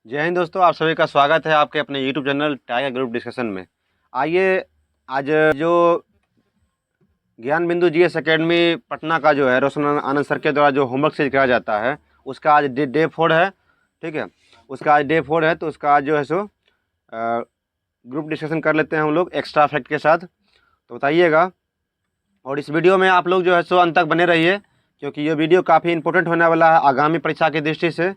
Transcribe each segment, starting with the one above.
जय हिंद दोस्तों, आप सभी का स्वागत है आपके अपने YouTube channel tiger group discussion में। आइए आज जो ज्ञान बिंदु जीएस एकेडमी पटना का जो है रोशन आनंद सर के द्वारा जो होमवर्क से कराया जाता है उसका आज डे 4 है। ठीक है, उसका आज डे 4 है, तो उसका आज जो है सो ग्रुप डिस्कशन कर लेते हैं हम लोग एक्स्ट्रा फैक्ट के साथ। तो बताइएगा, और इस वीडियो में आप लोग जो है सो अंत तक बने रहिए, क्योंकि ये वीडियो काफ़ी इंपॉर्टेंट होने वाला है आगामी परीक्षा की दृष्टि से।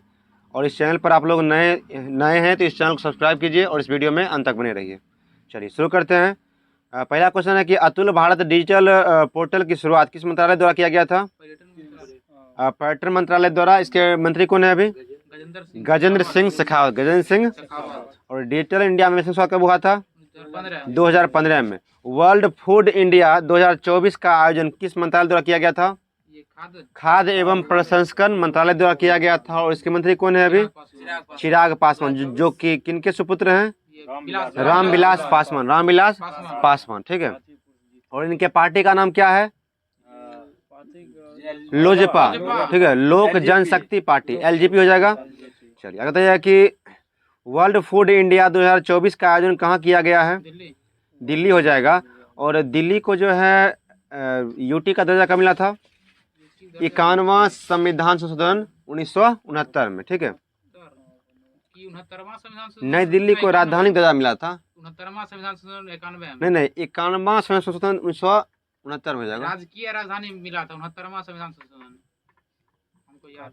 और इस चैनल पर आप लोग नए हैं तो इस चैनल को सब्सक्राइब कीजिए और इस वीडियो में अंत तक बने रहिए। चलिए शुरू करते हैं। पहला क्वेश्चन है कि अतुल भारत डिजिटल पोर्टल की शुरुआत किस मंत्रालय द्वारा किया गया था? पर्यटन मंत्रालय द्वारा। इसके मंत्री कौन है अभी? गजेंद्र सिंह शेखावत। गजेंद्र सिंह। और डिजिटल इंडिया मिशन शुरुआत कब हुआ था? 2015 में। वर्ल्ड फूड इंडिया 2024 का आयोजन किस मंत्रालय द्वारा किया गया था? खाद्य एवं प्रसंस्करण मंत्रालय द्वारा किया गया था। और इसके मंत्री कौन है अभी? चिराग पासवान, जो कि किनके सुपुत्र हैं? रामविलास पासवान। रामविलास पासवान, ठीक है। और इनके पार्टी का नाम क्या है? लोजपा, ठीक है, लोक जनशक्ति पार्टी, एलजेपी हो जाएगा। चलिए आगे बताइए कि वर्ल्ड फूड इंडिया 2024 का आयोजन कहाँ किया गया है? दिल्ली हो जाएगा। और दिल्ली को जो है यूटी का दर्जा कब मिला था? 51वां संविधान संशोधन 1969 में, ठीक है। नई दिल्ली को राजधानी दर्जा मिला था। 69वां संविधान संशोधन 91 में। नहीं, 51वां संविधान संशोधन 1969 में हो जाएगा। राजकीय राजधानी मिला था 69वां संविधान संशोधन, हमको याद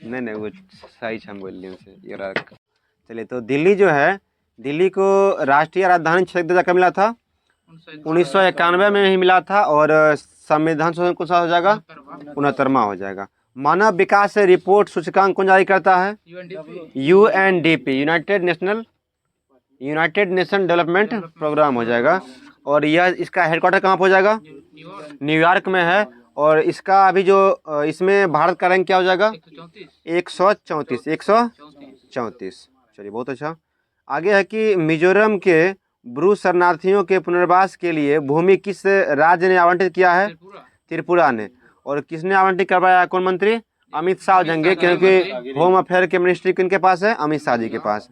नहीं वो सही हम बोल लिए उनसे ये रख। चलिए, तो दिल्ली जो है, दिल्ली को राष्ट्रीय राजधानी क्षेत्र दर्जा कब मिला था? 1991 में ही मिला था। और संविधान संशोधन कौन सा हो जाएगा? 69वां हो जाएगा। मानव विकास रिपोर्ट सूचकांक कौन जारी करता है? UNDP, United Nation Development Programme हो जाएगा। और यह इसका हेडक्वार्टर कहाँ पर हो जाएगा? न्यूयॉर्क में है। और इसका अभी जो इसमें भारत का रैंक क्या हो जाएगा? 134। चलिए बहुत अच्छा। आगे है कि मिजोरम के ब्रू शरणार्थियों के पुनर्वास के लिए भूमि किस राज्य ने आवंटित किया है? त्रिपुरा ने। और किसने आवंटित करवाया? कौन मंत्री? अमित शाह हो जाएंगे, क्योंकि होम अफेयर के मिनिस्ट्री किनके पास है? अमित शाह जी के पास।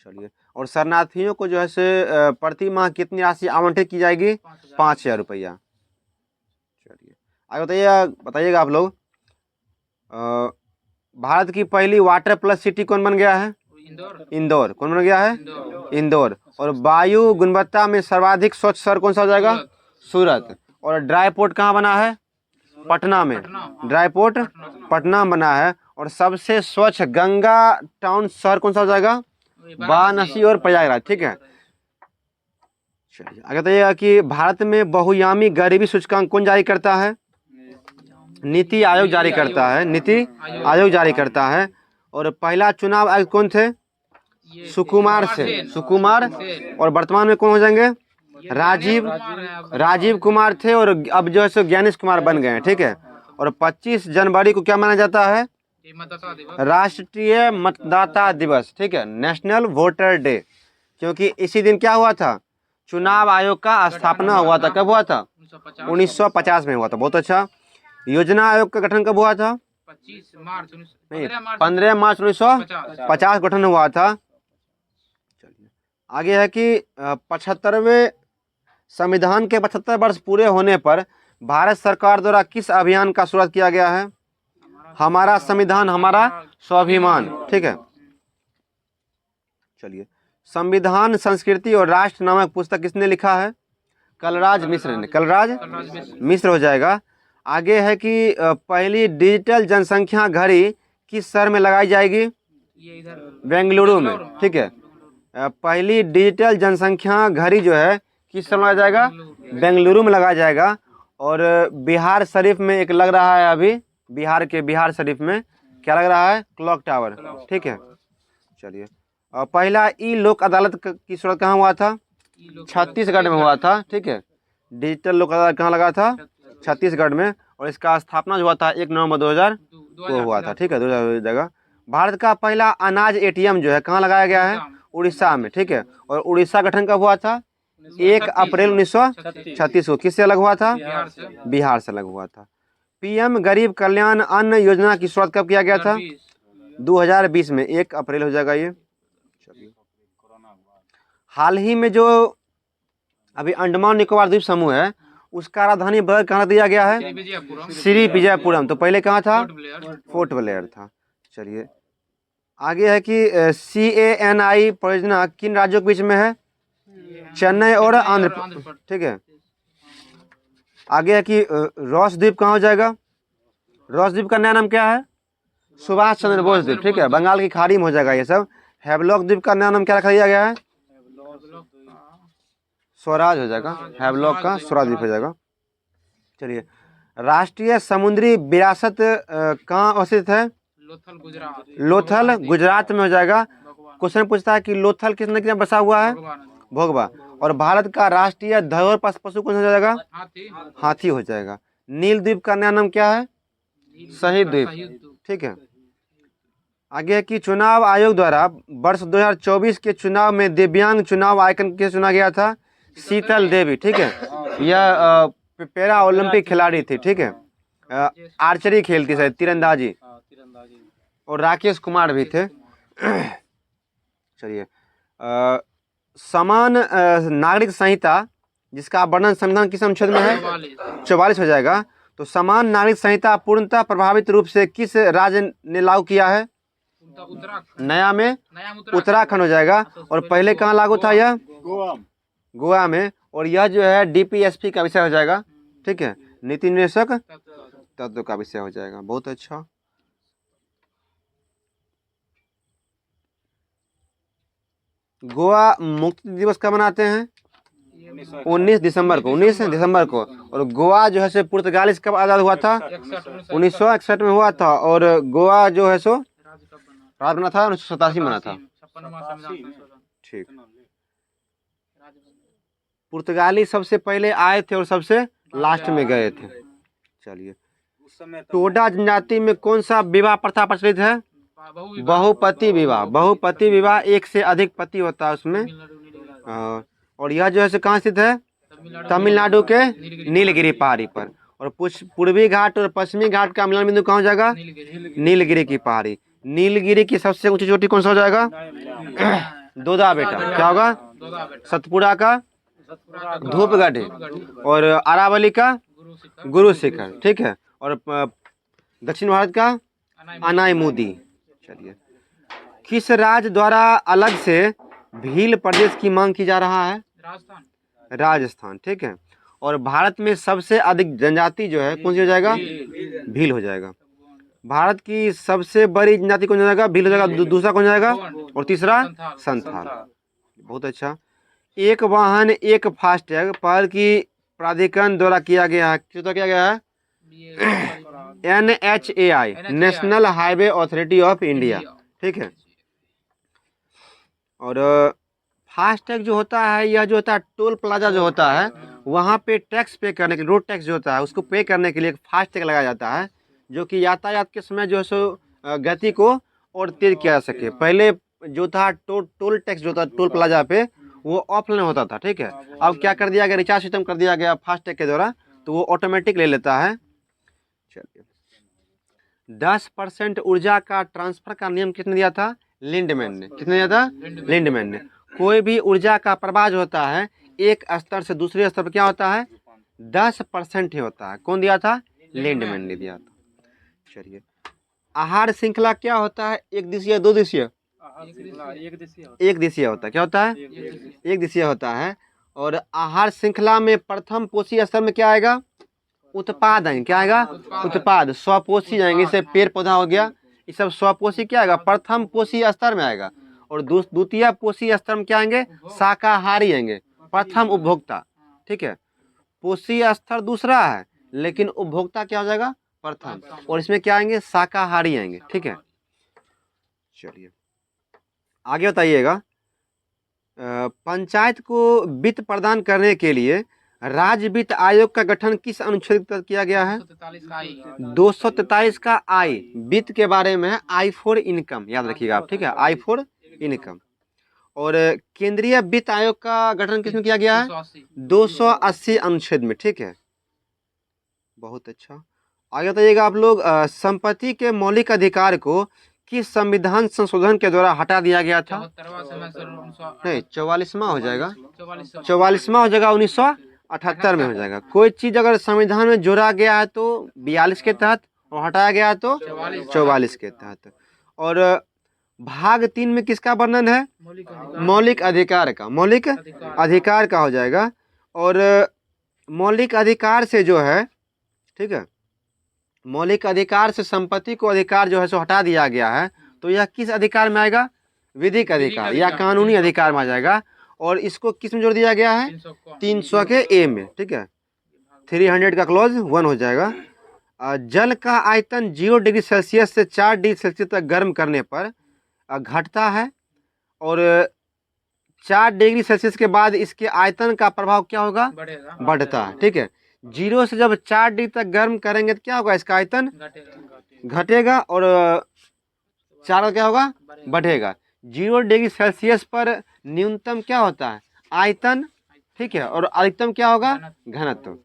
चलिए, और शरणार्थियों को जो है से प्रति माह कितनी राशि आवंटित की जाएगी? 5,000 रुपया। चलिए आगे बताइएगा आप लोग, भारत की पहली वाटर प्लस सिटी कौन बन गया है? इंदौर। कौन बन गया है? इंदौर। और वायु गुणवत्ता में सर्वाधिक स्वच्छ शहर कौन सा हो जाएगा? सूरत। और ड्राई पोर्ट कहाँ बना है? पटना में। ड्राई पोर्ट पटना में बना है। और सबसे स्वच्छ गंगा टाउन शहर कौन सा हो जाएगा? वाराणसी और प्रयागराज, ठीक है। चलिए आगे बताइएगा कि भारत में बहुआयामी गरीबी सूचकांक कौन जारी करता है? नीति आयोग जारी करता है। नीति आयोग जारी करता है। और पहला चुनाव आयुक्त कौन थे? सुकुमार से। और वर्तमान में कौन हो जाएंगे? राजीव कुमार थे। और अब जो है सो ज्ञानेश कुमार बन गए हैं, ठीक है। और 25 जनवरी को क्या माना जाता है? राष्ट्रीय मतदाता दिवस, ठीक है, नेशनल वोटर डे। क्योंकि इसी दिन क्या हुआ था? चुनाव आयोग का स्थापना हुआ था। कब हुआ था? 1950 में हुआ था। बहुत अच्छा। योजना आयोग का गठन कब हुआ था? 15 मार्च 1950 गठन हुआ था। चलिए आगे है कि 75वें संविधान के 75 वर्ष पूरे होने पर भारत सरकार द्वारा किस अभियान का शुरुआत किया गया है? हमारा संविधान हमारा स्वाभिमान, ठीक है। चलिए, संविधान संस्कृति और राष्ट्र नामक पुस्तक किसने लिखा है? कलराज मिश्र ने। कलराज मिश्र हो जाएगा। आगे है कि पहली डिजिटल जनसंख्या घड़ी किस शहर में लगाई जाएगी? बेंगलुरु में, ठीक है। पहली डिजिटल जनसंख्या घड़ी जो है किस शहर में लगाया जाएगा? बेंगलुरु में लगाया जाएगा। और बिहार शरीफ में एक लग रहा है अभी, बिहार शरीफ में क्या लग रहा है? क्लॉक टावर, ठीक है। चलिए, पहला ई लोक अदालत की शुरुआत कहाँ हुआ था? छत्तीसगढ़ में हुआ था, ठीक है। डिजिटल लोक अदालत कहाँ लगा था? छत्तीसगढ़ में। और इसका स्थापना जो हुआ था 1 नवंबर 2000 को हुआ था, ठीक है, 2000 जगह। भारत का पहला अनाज एटीएम जो है कहाँ लगाया गया है? उड़ीसा में, ठीक है। और उड़ीसा गठन कब हुआ था? 1 अप्रैल 1936 को। किससे अलग हुआ था? बिहार से अलग हुआ था। पीएम गरीब कल्याण अन्न योजना की शुरुआत कब किया गया था? 2020 में, 1 अप्रैल हो जाएगा ये। चलिए, हाल ही में जो अभी अंडमान निकोबार द्वीप समूह है उसका राजधानी बदल कहाँ दिया गया है? श्री विजयपुरम। तो पहले कहाँ था? पोर्ट ब्लेयर था। चलिए, आगे है कि CANI परियोजना किन राज्यों के बीच में है? चेन्नई और आंध्र प्रदेश। ठीक है। आगे है कि रॉस द्वीप कहाँ हो जाएगा? रॉस द्वीप का नया नाम क्या है? सुभाष चंद्र बोस द्वीप। ठीक है, बंगाल की खाड़ी में हो जाएगा ये सब। हैवलॉक द्वीप का नया नाम क्या रखा दिया गया है? स्वराज हो जाएगा। हैवलॉक का स्वराज द्वीप हो जाएगा। चलिए, राष्ट्रीय समुद्री विरासत कहाँ अवस्थित है? लोथल गुजरात में हो जाएगा। क्वेश्चन पूछता है कि लोथल किस नदी में बसा हुआ है? भोगवा। और भारत का राष्ट्रीय धरोहर पशु कौन सा हो जाएगा? हाथी हो जाएगा। नील द्वीप का नया नाम क्या है? शहीद द्वीप। ठीक है। आगे कि चुनाव आयोग द्वारा वर्ष 2024 के चुनाव में दिव्यांग चुनाव आइकन किसे चुना गया था? शीतल देवी। ठीक है, यह पैरा ओलंपिक खिलाड़ी थी। ठीक है, आर्चरी खेलती है, तीरंदाजी। और राकेश कुमार भी थे। चलिए, समान नागरिक संहिता जिसका वर्णन संविधान किस अनुच्छेद में है? 44 हो जाएगा। तो समान नागरिक संहिता पूर्णतः प्रभावित रूप से किस राज्य ने लागू किया है? नया में उत्तराखंड हो जाएगा। और पहले कहाँ लागू था यह? गोवा में। और यह जो है DPSP का विषय हो जाएगा। ठीक है, नीति निर्देशक तत्व का विषय हो जाएगा। बहुत अच्छा। गोवा मुक्ति दिवस कब मनाते हैं? 19 दिसंबर को। 19 दिसंबर को। और गोवा जो है सो पुर्तगाली से कब आज़ाद हुआ था? 1961 में हुआ था। और गोवा जो है सो राज्य बना था 1987 में बना था। ठीक। पुर्तगाली सबसे पहले आए थे और सबसे लास्ट में गए थे। चलिए, टोडा जनजाति में कौन सा विवाह प्रथा प्रचलित है? बहुपति विवाह। बहुपति विवाह, एक से अधिक पति होता है उसमें। और यह जो है कहाँ स्थित है? तमिलनाडु के नीलगिरी पहाड़ी पर। और पूर्वी घाट और पश्चिमी घाट का मिलन बिंदु कहाँ हो जाएगा? नीलगिरी की पहाड़ी। नीलगिरी की सबसे ऊंची चोटी कौन सा हो जाएगा? दोदा बेटा। क्या होगा? सतपुड़ा का धूपगढ़। और अरावली का गुरु शिखर। ठीक है। और दक्षिण भारत का अनाईमुदी। चलिए, किस राज्य द्वारा अलग से भील प्रदेश की मांग की जा रहा है? राजस्थान। ठीक है। और भारत में सबसे अधिक जनजाति जो है कौन सी हो जाएगा? भील हो जाएगा। भारत की सबसे बड़ी जनजाति कौन हो जाएगा? भील हो जाएगा। दूसरा कौन जाएगा? और तीसरा संथाल। बहुत अच्छा। एक वाहन एक फास्टैग पहल की प्राधिकरण द्वारा किया गया है। किस द्वारा किया गया है? NHAI, national highway authority of India. ठीक है। और फास्टैग जो होता है, यह जो होता है टोल प्लाजा जो होता है वहाँ पे टैक्स पे करने के लिए, रोड टैक्स जो होता है उसको पे करने के लिए फास्टैग लगाया जाता है, जो कि यातायात के समय जो है सो गति को और तेज किया जा सके। पहले जो था टोल टैक्स जो था टोल प्लाजा पे वो ऑफलाइन होता था। ठीक है। अब क्या कर दिया गया? रिचार्ज सिस्टम कर दिया गया फास्टैग के द्वारा, तो वो ऑटोमेटिक ले लेता है। चलिए, 10% ऊर्जा का ट्रांसफर का नियम किसने दिया था? लिंडमैन ने। किसने दिया था? लिंडमैन ने। कोई भी ऊर्जा का प्रवाह जो होता है एक स्तर से दूसरे स्तर पर क्या होता है? 10% ही होता है। कौन दिया था? लिंडमैन ने दिया था। चलिए, आहार श्रृंखला क्या होता है? एक दिशीय, दो दिशीय? एक दिशीय होता है। क्या होता है? एक दिशीय होता है। और आहार श्रृंखला में प्रथम पोषी स्तर में क्या आएगा? उत्पाद आएंगे। क्या आएगा? उत्पाद। स्वपोषी जाएंगे। इसे पेड़ पौधा हो गया, ये सब स्वपोषी क्या आएगा? प्रथम पोषी स्तर में आएगा। और द्वितीय पोषी स्तर में क्या आएंगे? शाकाहारी आएंगे। प्रथम उपभोक्ता। ठीक है। पोषी स्तर दूसरा है लेकिन उपभोक्ता क्या हो जाएगा? प्रथम। और इसमें क्या आएंगे? शाकाहारी आएंगे। ठीक है। चलिए, आगे बताइएगा। पंचायत को वित्त प्रदान करने के लिए राज्य वित्त आयोग का गठन किस अनुच्छेद तक किया गया है? 243 का आई वित्त के बारे में है। I फॉर इनकम याद रखिएगा आप। ठीक है, I फॉर इनकम। और केंद्रीय वित्त आयोग का गठन किसमें किया गया है? 280 अनुच्छेद में। ठीक है, बहुत अच्छा। आगे बताइएगा आप लोग, संपत्ति के मौलिक अधिकार को किस संविधान संशोधन के द्वारा हटा दिया गया था? 74वां संशोधन नहीं, 44वां हो जाएगा, 44 44वां हो जाएगा, 1978 में हो जाएगा। कोई चीज़ अगर संविधान में जोड़ा गया है तो 42 के तहत, और हटाया गया है तो 44 के तहत। और भाग 3 में किसका वर्णन है? मौलिक अधिकार का, मौलिक अधिकार का हो जाएगा। और मौलिक अधिकार से जो है, ठीक है, मौलिक अधिकार से संपत्ति को अधिकार जो है सो हटा दिया गया है, तो यह किस अधिकार में आएगा? विधिक अधिकार या कानूनी अधिकार में आ जाएगा। और इसको किस में जोड़ दिया गया है? 300 के ए में, ठीक है, 300 का क्लॉज 1 हो जाएगा। जल का आयतन 0 डिग्री सेल्सियस से 4 डिग्री सेल्सियस तक गर्म करने पर घटता है, और 4 डिग्री सेल्सियस के बाद इसके आयतन का प्रभाव क्या होगा? बढ़ता है, ठीक है। 0 से जब 4 डिग्री तक गर्म करेंगे तो क्या होगा? इसका आयतन घटेगा, और 4 क्या होगा? बढ़ेगा। 0 डिग्री सेल्सियस पर न्यूनतम क्या होता है? आयतन, ठीक है, और अधिकतम क्या होगा? घनत्व।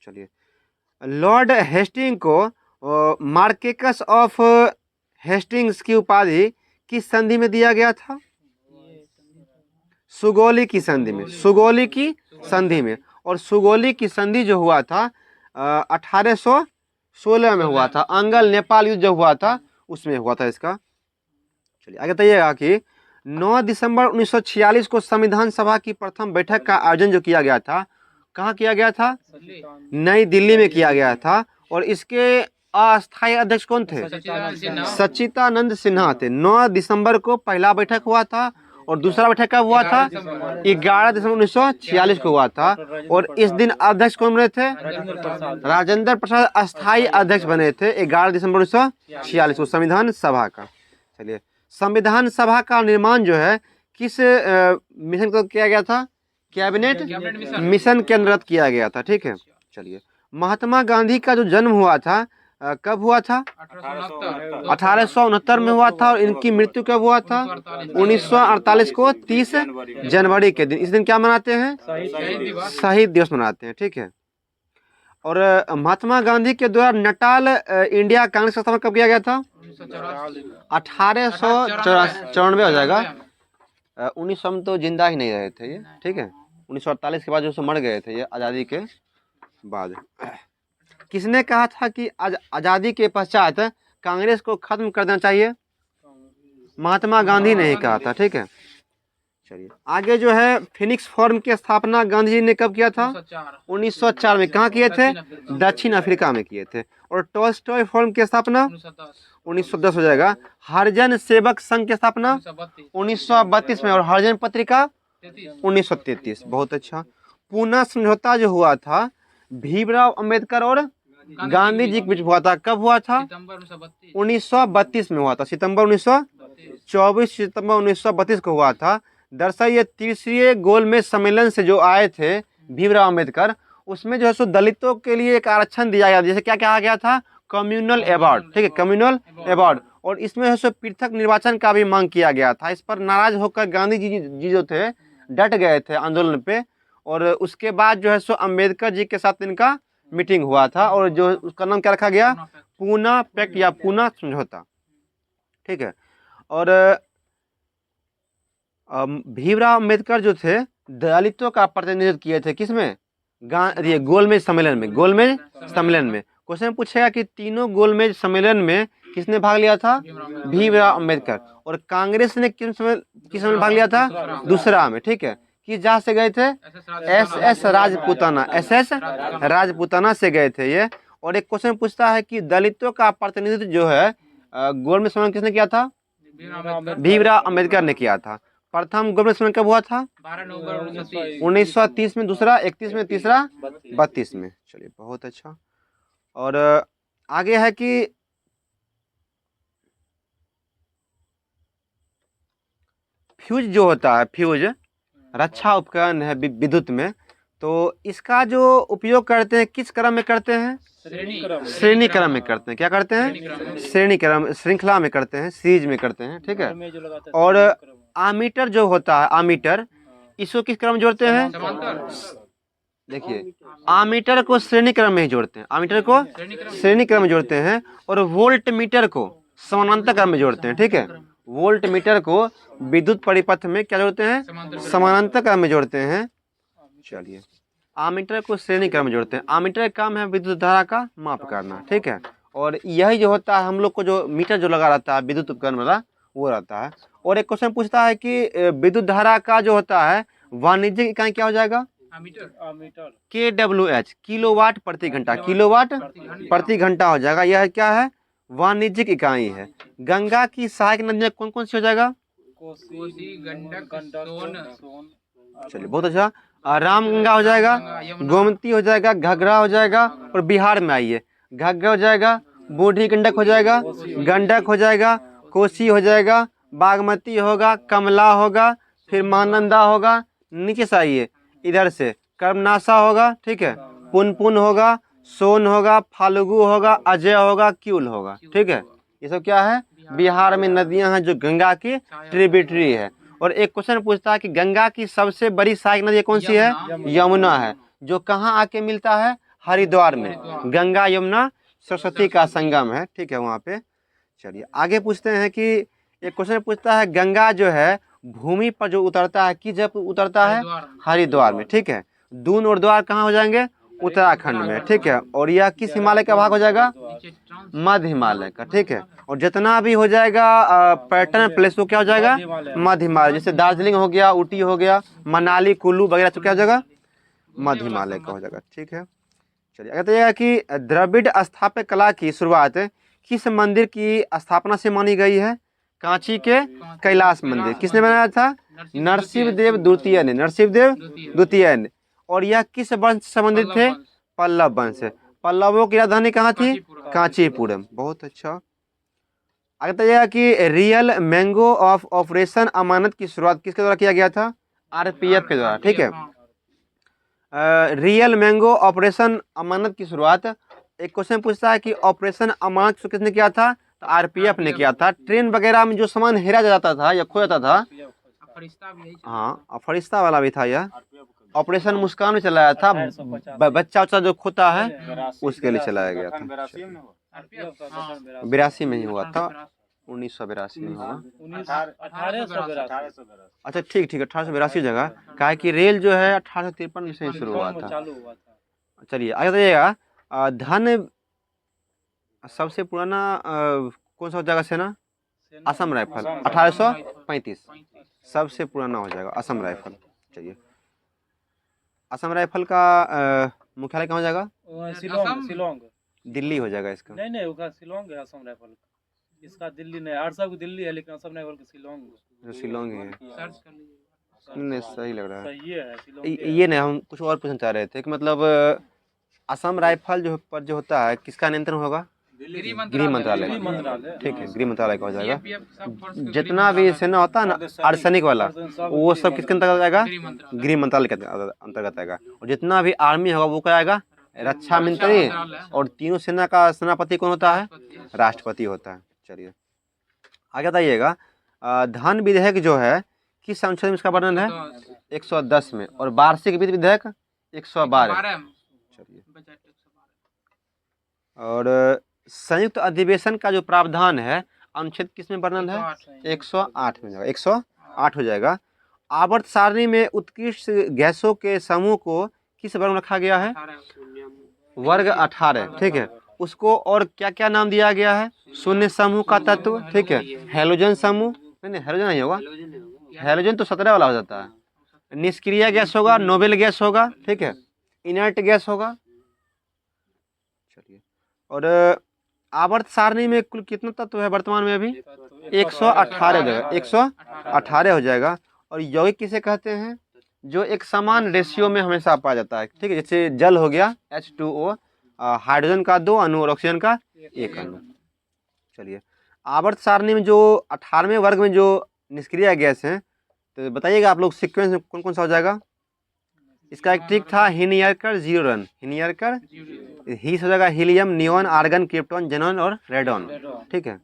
चलिए, लॉर्ड हेस्टिंग को मार्केकस ऑफ हेस्टिंग्स की उपाधि किस संधि में दिया गया था? सुगौली की संधि में, सुगौली की संधि में। और सुगौली की संधि जो हुआ था 1816 में हुआ था, अंगल नेपाल युद्ध जो हुआ था उसमें हुआ था इसका। चलिए आगे बताइएगा कि 9 दिसंबर 1946 को संविधान सभा की प्रथम बैठक का आयोजन जो किया गया था, कहाँ किया गया था? नई दिल्ली में किया गया था। और इसके अस्थायी अध्यक्ष कौन थे? सच्चिदानंद सिन्हा थे। 9 दिसंबर को पहला बैठक हुआ था, और दूसरा बैठक कब हुआ था? 11 दिसंबर 1946 को हुआ था। और इस दिन अध्यक्ष कौन बने थे? राजेंद्र प्रसाद अस्थायी अध्यक्ष बने थे 11 दिसंबर 1946 को संविधान सभा का। चलिए, संविधान सभा का निर्माण जो है किस मिशन को किया गया था? कैबिनेट मिशन के अंतर्गत किया गया था, ठीक है। चलिए, महात्मा गांधी का जो जन्म हुआ था कब हुआ था? 1869 में हुआ था। और इनकी मृत्यु कब हुआ था? 1948 को 30 जनवरी के दिन। इस दिन क्या मनाते हैं? शहीद दिवस मनाते हैं, ठीक है। और महात्मा गांधी के द्वारा नटाल इंडिया कांग्रेस का स्थापना कब किया गया था? 1894 हो जाएगा। 1900 में तो जिंदा ही नहीं रहे थे ये, ठीक है। 1948 के बाद जो मर गए थे ये आज़ादी के बाद। किसने कहा था कि आज़ादी के पश्चात कांग्रेस को खत्म कर देना चाहिए? महात्मा गांधी ने ही कहा था, ठीक है। चलिए आगे जो है, फिनिक्स फोरम की स्थापना गांधी जी ने कब किया था? 1904 में। कहाँ किए थे? दक्षिण अफ्रीका में किए थे। और टॉल्स्टॉय फोरम की स्थापना 1910 हो जाएगा। हरिजन सेवक संघ की स्थापना 1932 में। और हरिजन पत्रिका 1933। बहुत अच्छा। पूना समझौता जो हुआ था भीमराव अंबेडकर और गांधी जी के बीच हुआ था, कब हुआ था? 1932 में हुआ था, सितंबर 24 सितंबर 1932 को हुआ था। दरअसल ये तीसरे गोलमेज सम्मेलन से जो आए थे भीमराव अंबेडकर, उसमें जो है सो दलितों के लिए एक आरक्षण दिया गया, जैसे क्या कहा गया था? कम्युनल अवार्ड, ठीक है, कम्युनल अवार्ड। और इसमें है सो पृथक निर्वाचन का भी मांग किया गया था। इस पर नाराज होकर गांधी जी जो थे डट गए थे आंदोलन पे। और उसके बाद जो है सो अंबेडकर जी के साथ इनका मीटिंग हुआ था, और जो उसका नाम क्या रखा गया? पूना पैक्ट या पूना समझौता, ठीक है। और भीमराव अंबेडकर जो थे दलितों का प्रतिनिधित्व किए थे, किसमें? ये गोलमेज सम्मेलन में। गोलमेज सम्मेलन में क्वेश्चन पूछेगा कि तीनों गोलमेज सम्मेलन में किसने भाग लिया था? भीमराव अंबेडकर। और कांग्रेस ने किस में भाग लिया था? दूसरा में, ठीक है। कि जहाँ से गए थे? SS राजपूताना, SS राजपूताना से गए थे ये। और एक क्वेश्चन पूछता है कि दलितों का प्रतिनिधित्व जो है गोलमेज सम्मेलन किसने किया था? भीमराव अंबेडकर ने किया था। प्रथम गोलमेज सम्मेलन कब हुआ था? 1930 में, दूसरा 31 में, तीसरा 32 में। चलिए बहुत अच्छा। और आगे है कि फ्यूज जो होता है, फ्यूज रक्षा उपकरण है विद्युत में, तो इसका जो उपयोग करते हैं किस क्रम में करते हैं? श्रेणी क्रम में करते हैं। क्या करते हैं? श्रेणी क्रम, श्रृंखला में करते हैं, सीरीज में करते हैं, ठीक है। और आमीटर जो होता है, आमीटर, इसको किस क्रम में जोड़ते हैं? देखिए आमीटर को श्रेणी क्रम में ही जोड़ते हैं, आमीटर को श्रेणी क्रम में जोड़ते हैं और वोल्ट मीटर को समानांतर क्रम में जोड़ते हैं। ठीक है, वोल्ट मीटर को विद्युत परिपथ में क्या जोड़ते हैं, समानांतर क्रम में जोड़ते हैं। चलिए आमीटर को श्रेणी क्रम में जोड़ते हैं। आमीटर का काम है विद्युत धारा का माप करना। ठीक है, और यही जो होता है हम लोग को जो मीटर जो लगा रहता है विद्युत उपकरण वाला वो रहता है। और एक क्वेश्चन पूछता है कि विद्युत धारा का जो होता है वाणिज्यिक इकाई क्या हो जाएगा, KWH किलोवाट प्रति घंटा, किलोवाट प्रति घंटा हो जाएगा। यह क्या है, वाणिज्यिक इकाई है। गंगा की सहायक नदियां कौन कौन सी हो जाएगा, कोसी, गंडक, सोन। चलिए बहुत अच्छा। रामगंगा हो जाएगा, गोमती हो जाएगा, घाघरा हो जाएगा। और बिहार में आइए, घाघरा हो जाएगा, बूढ़ी गंडक हो जाएगा, गंडक हो जाएगा, कोसी हो जाएगा, बागमती होगा, कमला होगा, फिर महानंदा होगा। नीचे से आइए इधर से कर्मनाशा होगा, ठीक है, पुनपुन होगा, सोन होगा, फाल्गु होगा, अजय होगा, क्यूल होगा। ठीक है, ये सब क्या है, बिहार में नदियां हैं जो गंगा की ट्रिब्यूटरी है। और एक क्वेश्चन पूछता है कि गंगा की सबसे बड़ी सहायक नदी कौन सी है, यमुना है, जो कहाँ आके मिलता है, हरिद्वार में। गंगा यमुना सरस्वती का संगम है। ठीक है, वहाँ पे। चलिए आगे पूछते हैं कि एक क्वेश्चन पूछता है गंगा जो है भूमि पर जो उतरता है, किस जगह पर उतरता है, हरिद्वार में। ठीक है, दून और द्वार कहाँ हो जाएंगे, उत्तराखंड में। ठीक है, और यह किस हिमालय का भाग हो जाएगा, मध्य हिमालय का। ठीक है, और जितना भी हो जाएगा पर्यटन प्लेस वो क्या हो जाएगा, मध्य हिमालय। जैसे दार्जिलिंग हो गया, ऊटी हो गया, मनाली, कुल्लू वगैरह तो क्या हो जाएगा, मध्य हिमालय का हो जाएगा। ठीक है, चलिए अगर तो कि द्रविड़ स्थापत्य कला की शुरुआत किस मंदिर की स्थापना से मानी गई है, कांची के कैलाश मंदिर। किसने बनाया था, नरसिंहदेव द्वितीय ने, नरसिंहदेव द्वितीय ने। और यह किस वंश से संबंधित थे, पल्लव वंश से। पल्लवों की राजधानी कहाँ थी, कांचीपुरम। बहुत अच्छा। आगे बताइएगा कि रियल मैंगो ऑफ ऑपरेशन अमानत की शुरुआत किसके द्वारा किया गया था, RPF के द्वारा। ठीक है, रियल मैंगो ऑपरेशन अमानत की शुरुआत, एक क्वेश्चन पूछता है कि ऑपरेशन अमानत किसने किया था, तो RPF ने किया था। ट्रेन वगैरह में जो सामान हेरा जाता था या खो जाता था, हाँ फरिश्ता वाला भी था, यह ऑपरेशन मुस्कान में चलाया था। बच्चा उच्चा जो खोता है उसके लिए चलाया गया था। 82 में ही हुआ था, 1982 में हुआ। अच्छा ठीक ठीक, 1882 जगह का है कि रेल जो है 1853 से शुरू हुआ था। चलिए आगे बताइएगा, धन सबसे पुराना कौन सा हो जाएगा सेना, असम राइफल, 1835 सबसे पुराना हो जाएगा असम राइफल। चलिए असम राइफल का मुख्यालय कहाँ हो जाएगा, शिलोंग। दिल्ली हो जाएगा इसका। नहीं उसका शिलोंग है असम राइफल, इसका दिल्ली नहीं, आरसा को दिल्ली है लेकिन असम राइफल का शिलोंग। शिलोंग ही है, नहीं सही लग रहा है। सही है शिलोंग। ये नहीं, हम कुछ और पूछना चाह रहे थे कि मतलब असम राइफल जो पर जो होता है किसका नियंत्रण होगा, गृह मंत्रालय। ठीक है, गृह मंत्रालय का हो जाएगा। जितना भी सेना होता है ना अर्धसैनिक वाला, वो सब किसके अंतर्गत आएगा, गृह मंत्रालय के अंतर्गत आएगा। और जितना भी आर्मी होगा वो क्या आएगा, रक्षा मंत्री। और तीनों सेना का सेनापति कौन होता है, राष्ट्रपति होता है। चलिए आगे बताइएगा, धन विधेयक जो है किस अनुच्छेद में इसका वर्णन है, 110 में। और वार्षिक वित्त विधेयक 112। चलिए और संयुक्त अधिवेशन का जो प्रावधान है अनुच्छेद किस में वर्णन है, 108 में जाएगा, 108 हो जाएगा। आवर्त सारणी में उत्कृष्ट गैसों के समूह को किस वर्ग में रखा गया है, वर्ग 18। ठीक है, उसको और क्या क्या नाम दिया गया है, शून्य समूह का तत्व। ठीक है, हेलोजन समूह, नहीं हेलोजन नहीं होगा, हेलोजन तो 17 वाला हो जाता है। निष्क्रिय गैस होगा, नोबेल गैस होगा। ठीक है, इनर्ट गैस होगा। चलिए और आवर्त सारणी में कुल कितना तत्व है वर्तमान में, अभी 118 जगह, 118 हो जाएगा। और यौगिक किसे कहते हैं, जो एक समान रेशियो में हमेशा पाया जाता है। ठीक है, जैसे जल हो गया H2O, हाइड्रोजन का 2 अणु और ऑक्सीजन का 1 अणु। चलिए आवर्त सारणी में जो 18वें वर्ग में जो निष्क्रिय गैस है, तो बताइएगा आप लोग सीक्वेंस में कौन कौन सा हो जाएगा। इसका एक ट्रिक था, हिनियरकर 0 रन, हिनियरकर ही हो जाएगा, helium, neon, argon, krypton, xenon और रेडॉन। ठीक है,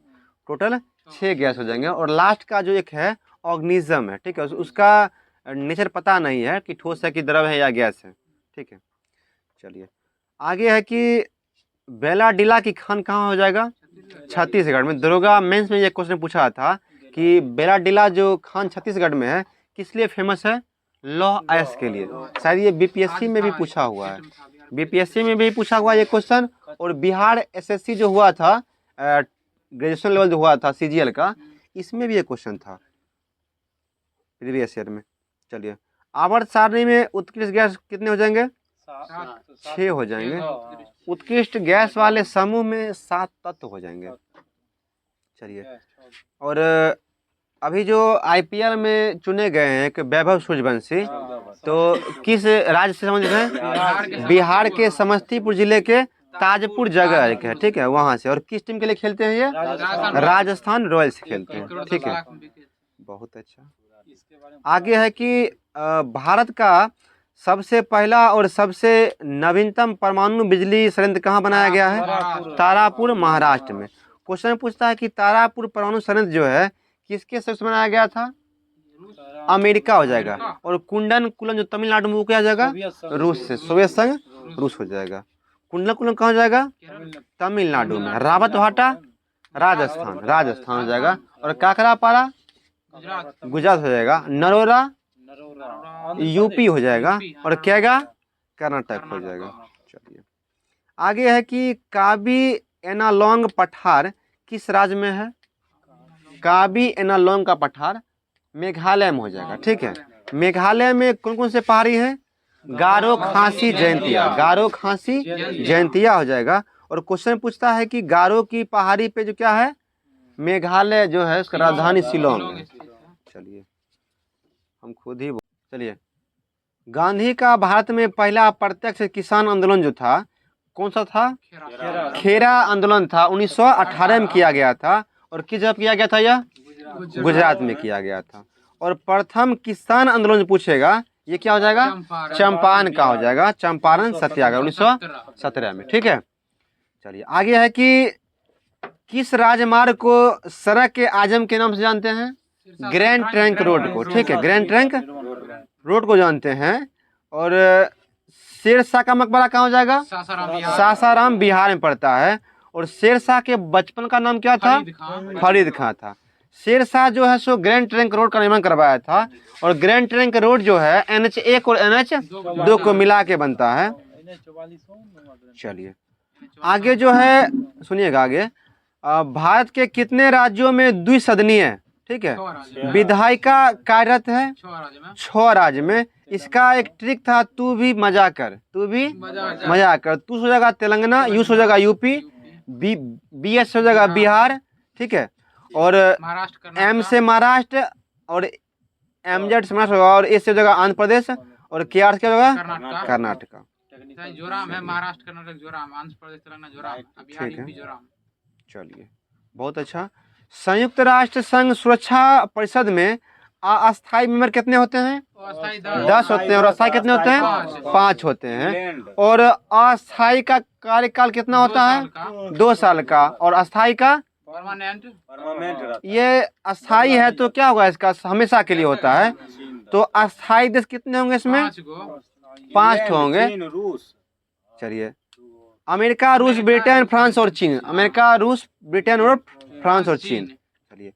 टोटल 6 गैस हो जाएंगे। और लास्ट का जो एक है ऑर्गेनिज्म है। ठीक है, उसका नेचर पता नहीं है कि ठोस है कि द्रव है या गैस है। ठीक है। चलिए आगे है कि बेलाडीला की खान कहाँ हो जाएगा? छत्तीसगढ़ में। दरोगा मेंस में ये क्वेश्चन पूछा था कि बेलाडीला जो खान छत्तीसगढ़ में है किस लिए फेमस है? लॉ एस के लिए। शायद ये बीपीएससी में भी पूछा हुआ है, बीपीएससी में भी पूछा हुआ ये क्वेश्चन। और बिहार एसएससी जो हुआ था ग्रेजुएशन लेवल जो हुआ था सीजीएल का, इसमें भी ये क्वेश्चन था प्रीवियस ईयर में। चलिए आवर्त सारणी में उत्कृष्ट गैस कितने हो जाएंगे? 6 हो जाएंगे। उत्कृष्ट गैस वाले समूह में 7 तत्व हो जाएंगे। चलिए और अभी जो आईपीएल में चुने गए हैं कि वैभव सूर्यवंशी, तो किस राज्य से संबंधित हैं? बिहार के समस्तीपुर जिले के ताजपुर जगह एक है, ठीक है, वहाँ से। और किस टीम के लिए खेलते हैं ये? राजस्थान रॉयल्स खेलते हैं, ठीक है, बहुत अच्छा। आगे है कि भारत का सबसे पहला और सबसे नवीनतम परमाणु बिजली संयंत्र कहाँ बनाया गया है? तारापुर, महाराष्ट्र में। क्वेश्चन पूछता है कि तारापुर परमाणु संयंत्र जो है किसके सहयोग से बनाया गया था? अमेरिका हो जाएगा। और कुंडन कुलन जो तमिलनाडु में, वो क्या हो जाएगा? रूस से, सोवियत संघ रूस हो जाएगा। कुंडन कुलन कहाँ हो जाएगा? तमिलनाडु में। रावतभाटा राजस्थान हो जाएगा। और काकरापारा गुजरात हो जाएगा। नरोरा यूपी हो जाएगा। और कैगा कर्नाटक हो जाएगा। चलिए आगे है कि काबी एनालोंग पठार किस राज्य में है? काबी एनालोंग का पठार मेघालय में हो जाएगा, ठीक है। मेघालय में कौन कौन से पहाड़ी हैं? गारो, खासी, जयंतिया। गारो, खासी, जयंतिया हो जाएगा। और क्वेश्चन पूछता है कि गारो की पहाड़ी पे जो क्या है? मेघालय जो है उसका राजधानी शिलोंग है। चलिए हम खुद ही चलिए गांधी का भारत में पहला प्रत्यक्ष किसान आंदोलन जो था कौन सा था? खेरा आंदोलन था, 1918 में किया गया था। और किस जगह किया गया था? यह गुजरात में किया गया था। और प्रथम किसान आंदोलन जो पूछेगा ये क्या हो जाएगा? चंपारण का हो जाएगा। चंपारण सत्याग्रह 1917 में, ठीक है। चलिए आगे है कि किस राजमार्ग को सड़क के आजम के नाम से जानते हैं? ग्रैंड ट्रंक रोड को, ठीक है, ग्रैंड ट्रंक रोड को जानते हैं। और शेरशाह का मकबरा कहाँ हो जाएगा? सासाराम बिहार में पड़ता है। और शेरशाह के बचपन का नाम क्या था? फरीद खां था। शेरशाह जो है सो ग्रैंड ट्रंक रोड का निर्माण करवाया था। और ग्रैंड ट्रंक रोड जो है NH1 और NH2 को मिला के बनता है। चलिए आगे जो है सुनिएगा आगे, भारत के कितने राज्यों में द्विसदनीय, ठीक है, विधायिका कार्यरत है? 6 राज्य में। इसका एक ट्रिक था, तू भी मजा कर, तू भी मजा कर। तू हो जाएगा तेलंगाना, यूस हो जाएगा यूपी, BS हो जाएगा बिहार, ठीक है। और M से महाराष्ट्र, और MZ से महाराष्ट्र होगा, और S से हो जाएगा आंध्र प्रदेश, और KR से क्या होगा? कर्नाटका। जोराम है, महाराष्ट्र, कर्नाटक जोराम, आंध्र प्रदेश, तेलंगाना जोराम, बिहार यूपी जोराम। चलिए बहुत अच्छा। संयुक्त राष्ट्र संघ सुरक्षा परिषद में अस्थायी मेंबर कितने होते हैं? 10 होते हैं। और अस्थायी कितने होते हैं? 5 होते हैं। और अस्थायी का कार्यकाल कितना होता है? 2 साल का। और अस्थायी का परमानेंट। ये अस्थायी है तो क्या होगा? इसका हमेशा के लिए होता है। तो अस्थायी देश कितने होंगे इसमें? 5 होंगे। चलिए अमेरिका, रूस, ब्रिटेन, फ्रांस और चीन। अमेरिका, रूस, ब्रिटेन और फ्रांस और चीन। चलिए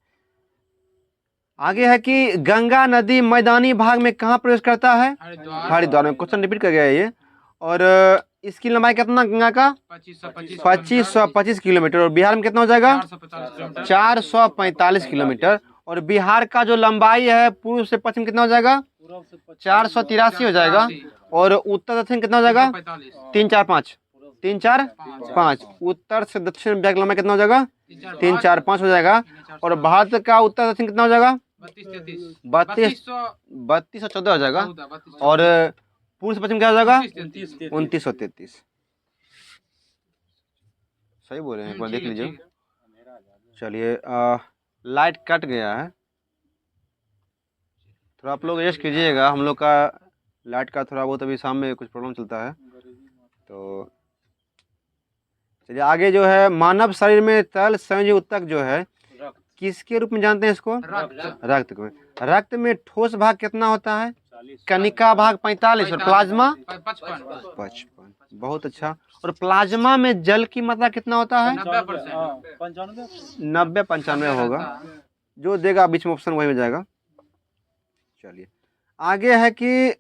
आगे है कि गंगा नदी मैदानी भाग में कहाँ प्रवेश करता है? हरिद्वार में। क्वेश्चन रिपीट कर गया है ये। और इसकी लंबाई कितना गंगा का? 2525 किलोमीटर। और बिहार में कितना हो जाएगा? 445 किलोमीटर। और बिहार का जो लंबाई है पूर्व से पश्चिम कितना हो जाएगा? 483 हो जाएगा। और उत्तर दक्षिण कितना हो जाएगा? 3 4 5 3 4 5। उत्तर से दक्षिण की लंबाई कितना हो जाएगा? 3 4 5 हो जाएगा। और भारत का उत्तर दक्षिण कितना हो जाएगा? 32 और 14 हो जाएगा। और पूर्व से पश्चिम क्या हो जाएगा? 29 और 33। सही बोल रहे हैं, एक बार देख लीजिए। चलिए लाइट कट गया है, थोड़ा आप लोग एडजस्ट कीजिएगा। हम लोग का लाइट का थोड़ा बहुत अभी शाम में कुछ प्रॉब्लम चलता है। तो चलिए आगे जो है, मानव शरीर में तरल संयोजी ऊतक जो है किसके रूप में जानते हैं इसको? रक्त को। रक्त में ठोस भाग कितना होता है? कनिका भाग 45 और प्लाज्मा 55 55। बहुत अच्छा। और प्लाज्मा में जल की मात्रा कितना होता है? 90%। 90-95 होगा। जो देगा बीच में ऑप्शन वही हो जाएगा। चलिए आगे है कि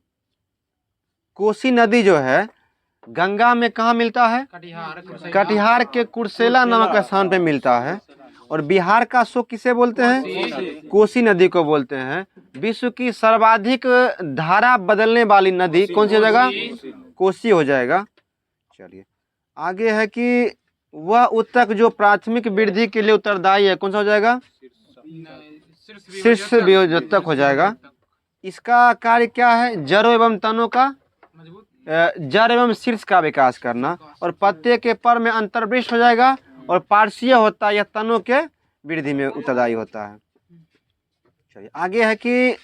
कोसी नदी जो है गंगा में कहाँ मिलता है? कटिहार के कुर्सेला नामक स्थान पे मिलता है। और बिहार का शोक किसे बोलते हैं? कोसी नदी को बोलते हैं। विश्व की सर्वाधिक धारा बदलने वाली नदी कौन सी हो जाएगा? कोसी हो जाएगा। चलिए आगे है कि वह ऊतक जो प्राथमिक वृद्धि के लिए उत्तरदायी है कौन सा हो जाएगा? शीर्ष वियोजक हो जाएगा। इसका कार्य क्या है? जड़ों एवं तनों का जड़ एवं शीर्ष का विकास करना। और पत्ते के पर में अंतर्वृष्ट हो जाएगा। और पार्श्वीय होता है, यह तनों के वृद्धि में उत्तरदायी होता है। चलिए आगे है कि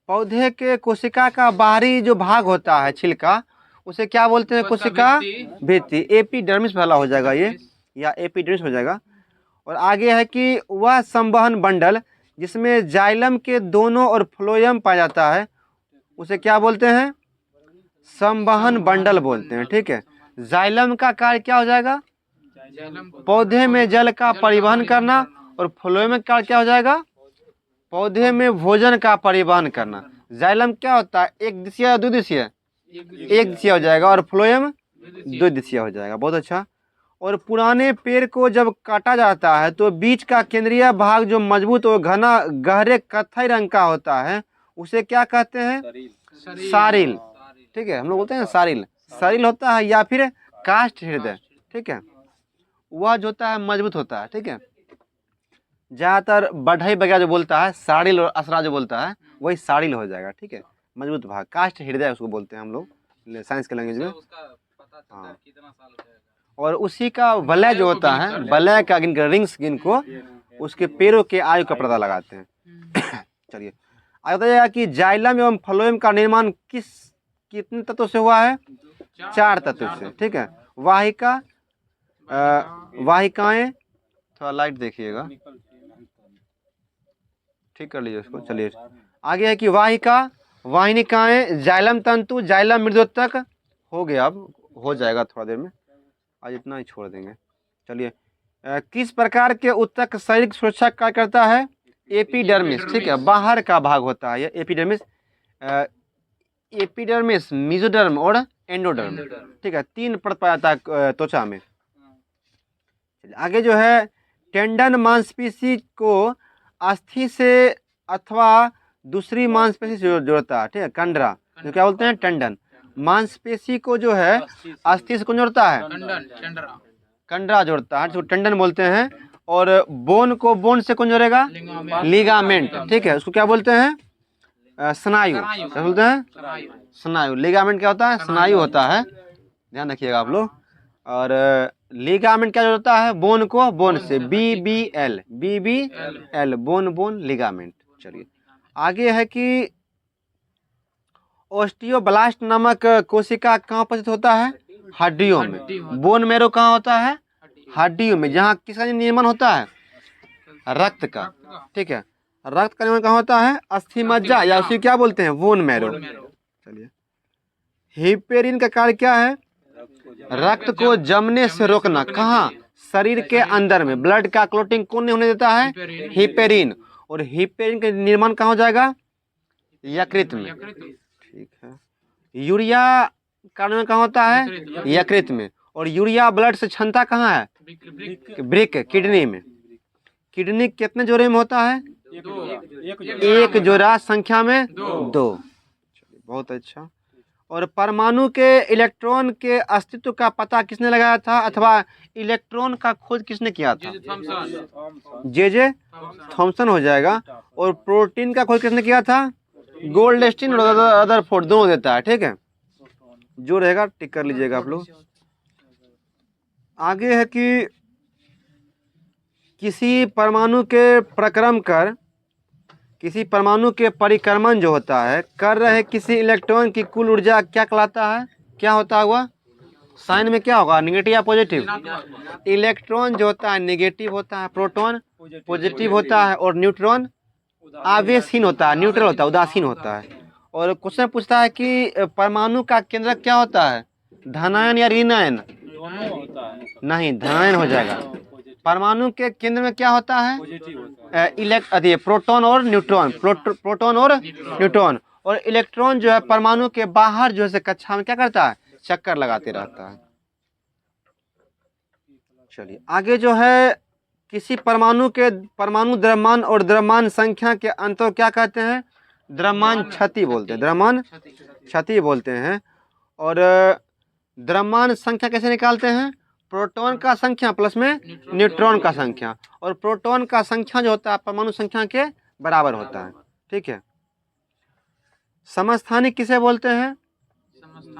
पौधे के कोशिका का बाहरी जो भाग होता है छिलका, उसे क्या बोलते हैं? कोशिका भित्ति, एपिडर्मिस वाला हो जाएगा ये, या एपिडर्मिस हो जाएगा। और आगे है कि वह संवहन बंडल जिसमें जाइलम के दोनों और फ्लोएम पाया जाता है, उसे क्या बोलते हैं? संवहन बंडल बोलते हैं। ठीक है। जाइलम का कार्य क्या हो जाएगा? पौधे में जल का परिवहन करना। और फ्लोएम का कार्य क्या हो जाएगा? पौधे में भोजन का परिवहन करना। जाइलम क्या होता है? एक दिशीय या द्विदिशीय? एक दिशीय हो जाएगा। और फ्लोएम द्विदिशीय हो जाएगा। बहुत अच्छा। और पुराने पेड़ को जब काटा जाता है तो बीच का केंद्रीय भाग जो मजबूत और घना गहरे कत्थई रंग का होता है, उसे क्या कहते हैं? सारिल। ठीक है, हम लोग बोलते हैं सारिल। सारिल होता है, या फिर काष्ठ हृदय। ठीक है, वह जो होता है मजबूत होता है। ठीक है, ज्यादातर बढ़ई वगैरह जो बोलता है सारिल और असरा जो बोलता है वही सारिल हो जाएगा। ठीक है, मजबूत भाग, काष्ठ हृदय उसको बोलते हैं हम लोग साइंस के लैंग्वेज में। हाँ, और उसी का वलय जो होता है, वलय का गिन रिंग्स गिन को उसके पेड़ों के आयु का पता लगाते हैं। चलिए आगे बताइएगा कि जाइलम एवं फ्लोएम का निर्माण कितने तत्वों से हुआ है? 4 तत्वों से। ठीक है, वाहिका वाहिकाएं, थोड़ा लाइट देखिएगा, ठीक कर लीजिए उसको। चलिए आगे है कि वाहिका, वाहिनिकाएं, जाइलम तंतु, जाइलम मृदोत्तक हो गया, अब हो जाएगा थोड़ा देर में, आज इतना ही छोड़ देंगे। चलिए किस प्रकार के उत्तक शरीर सुरक्षा कार्य करता है? एपिडर्मिस। ठीक है, बाहर का भाग होता है ये एपिडर्मिस। एपिडर्मिस, मेसोडर्म और एंडोडर्म। ठीक है, 3 परत पाया जाता है त्वचा में। आगे जो है टेंडन मांसपेशी को अस्थि से अथवा दूसरी मांसपेशी से जोड़ता है। ठीक है, कंडरा जो क्या बोलते हैं? टेंडन। मांसपेशी को जो है अस्थि से कौन जोड़ता है? कंडरा जोड़ता है, जो टेंडन बोलते हैं। और बोन को बोन से कौन जोड़ेगा? लिगामेंट। ठीक है, उसको क्या बोलते हैं? स्नायु। क्या बोलते हैं? स्नायु। लिगामेंट क्या होता है? स्नायु होता है, ध्यान रखिएगा आप लोग। और लिगामेंट क्या जोड़ता है? बोन को बोन से, BBL, बोन बोन लिगामेंट। चलिए आगे है कि ओस्टियोब्लास्ट नामक कोशिका कहाँ उपस्थित होता है? हड्डियों में। बोन मैरो कहाँ होता है? हड्डियों में। जहाँ किसका निर्माण होता है? रक्त का। ठीक है, रक्त का निर्माण कहाँ होता है? अस्थि मज्जा, या उसे क्या बोलते हैं? Bone marrow. चलिए हिपेरिन का कार्य क्या है? रक्त को जमने से रोकना। कहाँ? शरीर के अंदर में। ब्लड का क्लोटिंग कौन नहीं होने देता है? हिपेरिन। और हिपेरिन का निर्माण कहाँ हो जाएगा? यकृत में। ठीक है, यूरिया का निर्माण कहाँ होता है? यकृत में। और यूरिया ब्लड से क्षमता कहाँ है? ब्रिक, किडनी में। किडनी कितने जोड़े में होता है? 1 जोड़ा, संख्या में 2। बहुत अच्छा। और परमाणु के इलेक्ट्रॉन के अस्तित्व का पता किसने लगाया था, अथवा इलेक्ट्रॉन का खोज किसने किया था? जे थॉमसन हो जाएगा। और प्रोटीन का खोज किसने किया था? गोल्डस्टीन और रदरफोर्ड दोनों देता है। ठीक है, जो रहेगा टिक कर लीजिएगा आप लोग। आगे है कि किसी परमाणु के प्रक्रम कर, किसी परमाणु के परिक्रमण जो होता है कर रहे किसी इलेक्ट्रॉन की कुल ऊर्जा क्या कहलाता है? क्या होता हुआ? साइन में क्या होगा? निगेटिव या पॉजिटिव? इलेक्ट्रॉन जो होता है निगेटिव होता है, प्रोटॉन पॉजिटिव होता है, और न्यूट्रॉन आवेशहीन होता है, न्यूट्रल होता है, उदासीन होता है। और क्वेश्चन पूछता है कि परमाणु का केंद्रक क्या होता है, धनायन या ऋणायन? दोनों होता है, नहीं, धनायन हो जाएगा। पॉजिटिव परमाणु के केंद्र में क्या होता है, होता है। प्रोटॉन और न्यूट्रॉन, प्रोटॉन और न्यूट्रॉन। और इलेक्ट्रॉन जो है परमाणु के बाहर जो है कक्षा में क्या करता है, चक्कर लगाते रहता है। चलिए आगे जो है, किसी परमाणु के परमाणु द्रव्यमान और द्रव्यमान संख्या के अंतर क्या कहते हैं, द्रव्यमान क्षति बोलते हैं, द्रव्यमान क्षति बोलते हैं। और द्रव्यमान संख्या कैसे निकालते हैं, प्रोटॉन का संख्या प्लस में न्यूट्रॉन का संख्या, और प्रोटॉन का संख्या जो होता है परमाणु संख्या के बराबर होता है। ठीक है। समस्थानिक किसे बोलते हैं,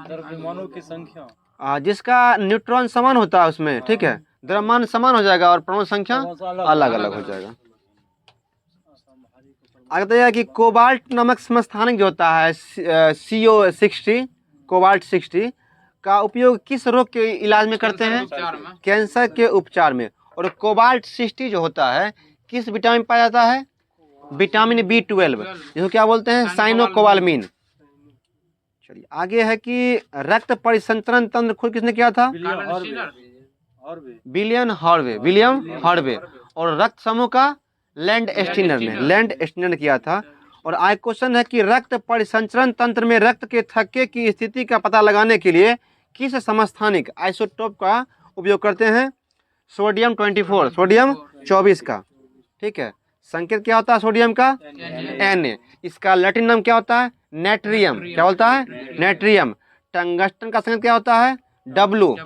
द्रव्यमानों की संख्या, जिसका न्यूट्रॉन समान होता है उसमें, ठीक है, द्रव्यमान समान हो जाएगा और परमाणु संख्या अलग अलग हो जाएगा। आगे बताइएगा कि कोबाल्ट नामक समस्थानिक जो होता है CO60, कोबाल्ट 60 का उपयोग किस रोग के इलाज में करते हैं, कैंसर के उपचार में। और कोबाल्ट 60 जो होता है किस विटामिन में पाया जाता है, विटामिन B12, जिसको क्या बोलते हैं, साइनोकोबालामिन। चलिए आगे है कि रक्त परिसंचरण तंत्र खुद किसने किया था, विलियम हार्वे। और रक्त समूह का लैंड स्टीनर ने किया था। और आज क्वेश्चन है कि रक्त परिसंचरण तंत्र में रक्त के थक्के की स्थिति का पता लगाने के लिए किस समस्थानिक आइसोटोप का उपयोग करते हैं, सोडियम 24 का। ठीक है। संकेत क्या होता है सोडियम का, Na। इसका लैटिन नाम क्या होता है, नेट्रियम। क्या बोलता है, नेट्रियम। टंगस्टन का संकेत क्या होता है, W।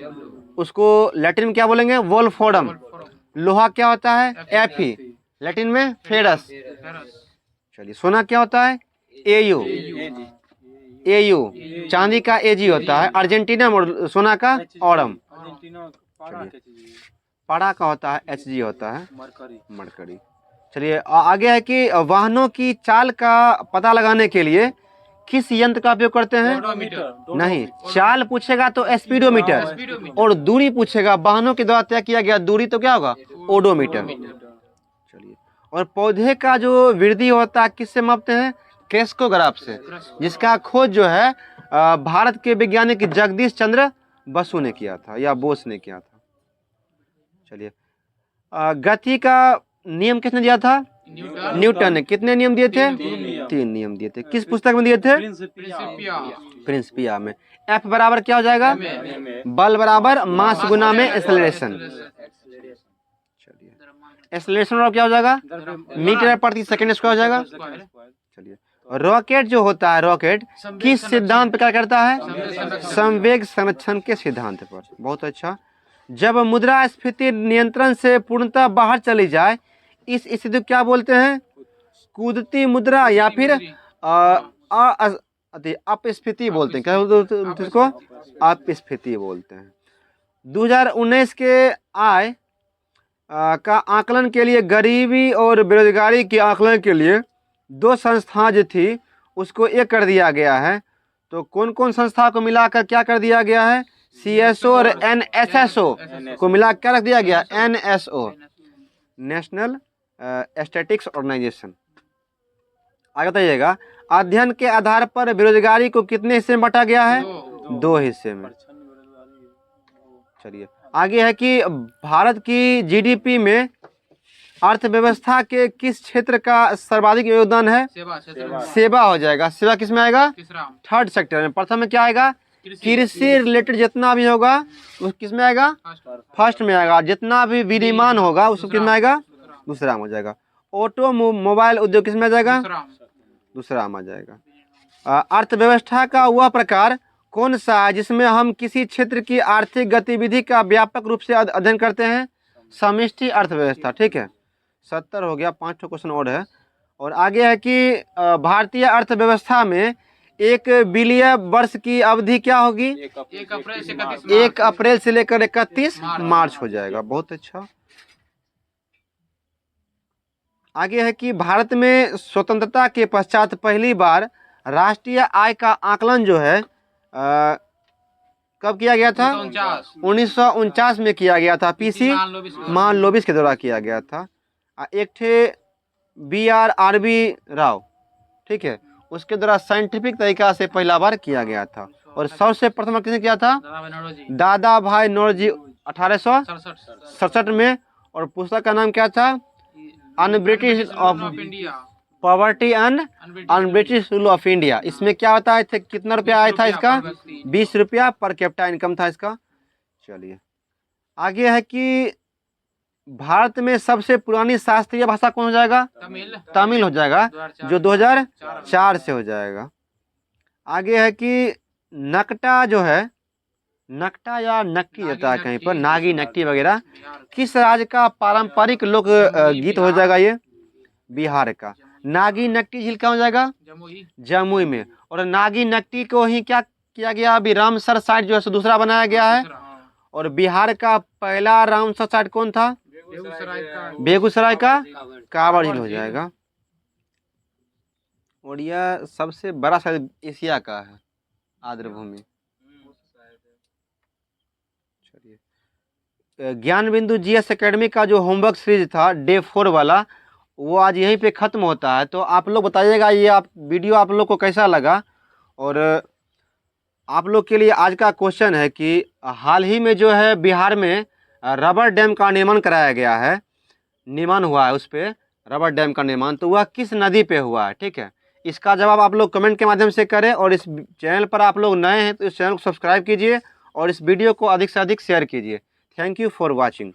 उसको लैटिन में क्या बोलेंगे, वोल्फोरम। लोहा क्या होता है, Fe। लैटिन में फेरस। चलिए सोना क्या होता है, Au। चांदी का Ag होता है, अर्जेंटीना। और सोना का ऑरम। पारा का होता है Hg होता है, मरकरी। चलिए आगे है कि वाहनों की चाल का पता लगाने के लिए किस यंत्र का उपयोग करते हैं, नहीं, चाल पूछेगा तो स्पीडोमीटर, और दूरी पूछेगा वाहनों के द्वारा तय किया गया दूरी तो क्या होगा, ओडोमीटर। चलिए, और पौधे का जो वृद्धि होता है किससे मापते हैं, क्रेस्कोग्राफ से, जिसका खोज जो है भारत के वैज्ञानिक जगदीश चंद्र बसु ने किया था या बोस ने किया था। चलिए गति का नियम किसने दिया था, न्यूटन ने। कितने नियम दिए थे, 3 नियम दिए थे। किस पुस्तक में दिए थे, प्रिंसिपिया में। F बराबर क्या हो जाएगा, बल बराबर मास गुना में एक्सेलरेशन। चलिए एक्सेलरेशन और क्या हो जाएगा, मीटर प्रति सेकंड स्क्वायर हो जाएगा। चलिए रॉकेट जो होता है, रॉकेट किस सिद्धांत पर क्या करता है, संवेग संरक्षण के सिद्धांत पर। बहुत अच्छा। जब मुद्रास्फीति नियंत्रण से पूर्णतः बाहर चली जाए इस स्थिति को क्या बोलते हैं, कूदती मुद्रा या फिर अपस्फीति बोलते हैं। क्या बोलते हैं इसको, अपस्फीति बोलते हैं। 2019 के आय का आकलन के लिए, गरीबी और बेरोजगारी के आकलन के लिए 2 संस्थाएं जो थी उसको एक कर दिया गया है। तो कौन कौन संस्था को मिलाकर क्या कर दिया गया है, CSO और NSSO को मिला क्या रख दिया गया, NSO, नेशनल स्टैटिस्टिक्स ऑर्गेनाइजेशन। आगे बताइएगा, अध्ययन के आधार पर बेरोजगारी को कितने हिस्से में बांटा गया है, 2 हिस्से में। चलिए आगे है कि भारत की GDP में अर्थव्यवस्था के किस क्षेत्र का सर्वाधिक योगदान है, सेवा हो जाएगा। सेवा किस में आएगा, 3rd सेक्टर में। प्रथम में क्या आएगा, कृषि रिलेटेड जितना भी होगा वो किस में आएगा, 1st में आएगा। जितना भी विनिर्माण होगा उसको किस में आएगा, 2रा में हो जाएगा। ऑटो मोबाइल उद्योग किस में आ जाएगा, 2रा में आ जाएगा। अर्थव्यवस्था का वह प्रकार कौन सा है जिसमें हम किसी क्षेत्र की आर्थिक गतिविधि का व्यापक रूप से अध्ययन करते हैं, समष्टि अर्थव्यवस्था। ठीक है, 70 हो गया, 5 क्वेश्चन और है। और आगे है कि भारतीय अर्थव्यवस्था में 1 बिलियन वर्ष की अवधि क्या होगी, 1 अप्रैल से लेकर 31 मार्च हो जाएगा। बहुत अच्छा। आगे है कि भारत में स्वतंत्रता के पश्चात पहली बार राष्ट्रीय आय का आकलन जो है कब किया गया था, 1949 में किया गया था। PC महालनोबिस के द्वारा किया गया था। एक थे BRRB राव, ठीक है, उसके द्वारा साइंटिफिक तरीका से पहला बार किया गया था। और सबसे प्रथम किसने किया था? दादा भाई नौरोजी दादा भाई नौरोजी 1867 67 में। और पुस्तक का नाम क्या था? Un-British of India poverty and un-British rule of India. इसमें क्या होता है, कितना रुपया आया था इसका? 20 रुपया पर कैपिटा इनकम था इसका। चलिए आगे है कि भारत में सबसे पुरानी शास्त्रीय भाषा कौन हो जाएगा? तमिल हो जाएगा, जो 2004 से हो जाएगा। आगे है कि नकटा जो है, नकटा या नक्की होता है कहीं पर, नागी नक्टी वगैरह, किस राज्य का पारंपरिक लोक गीत हो जाएगा? ये बिहार का। नागी नक्टी झील का हो जाएगा? जमुई में। और नागी नक्टी को ही क्या किया गया? अभी रामसर साइट जो है दूसरा बनाया गया है। और बिहार का पहला रामसर साइट कौन था? बेगूसराय का कांवड़ झील हो जाएगा। और यह सबसे बड़ा शायद एशिया का है आर्द्रभूमि। चलिए ज्ञान बिंदु जीएस एकेडमी का जो होमवर्क सीरीज था डे 4 वाला, वो आज यहीं पे ख़त्म होता है। तो आप लोग बताइएगा ये आप वीडियो आप लोग को कैसा लगा। और आप लोग के लिए आज का क्वेश्चन है कि हाल ही में जो है बिहार में रबर डैम का निर्माण कराया गया है, निर्माण हुआ है उस पर रबर डैम का निर्माण, तो वह किस नदी पे हुआ है? ठीक है, इसका जवाब आप लोग कमेंट के माध्यम से करें। और इस चैनल पर आप लोग नए हैं तो इस चैनल को सब्सक्राइब कीजिए और इस वीडियो को अधिक से अधिक शेयर कीजिए। Thank you for watching.